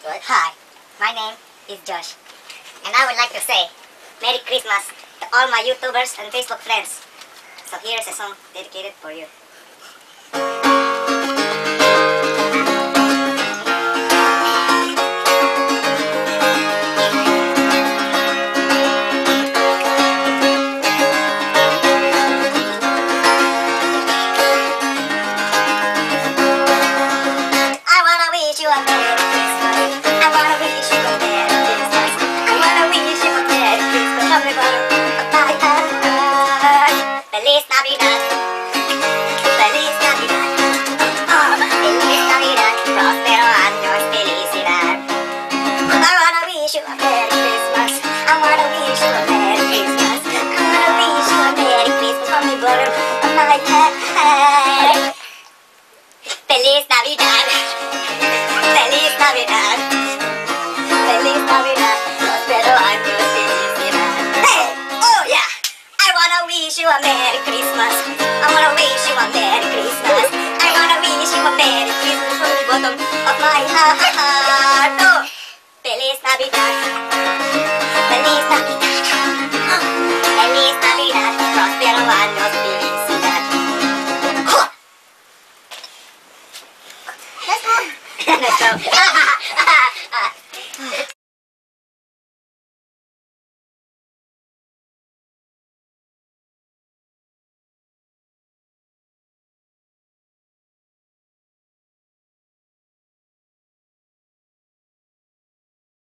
What? Hi, my name is Josh, and I would like to say Merry Christmas to all my YouTubers and Facebook friends. So here's a song dedicated for you. I wanna wish you a Merry Christmas. I wanna wish you a Merry Christmas. I wanna wish you a Merry Christmas from the bottom of my heart. Feliz Navidad. Feliz Navidad. Oh, Feliz Navidad. Prospero años, felicidad. I wanna wish you a Merry Christmas. I wanna wish you a Merry Christmas. I wanna wish you a Merry Christmas from the bottom of my heart. Feliz Navidad. Feliz Navidad. Feliz Navidad. Prospero años, felicidad. Hey! Oh yeah! I wanna wish you a Merry Christmas. I wanna wish you a Merry Christmas. I wanna wish you a Merry Christmas from the bottom of my heart. Oh! Feliz Navidad. Feliz Navidad. Oh, Feliz Navidad. Prospero años,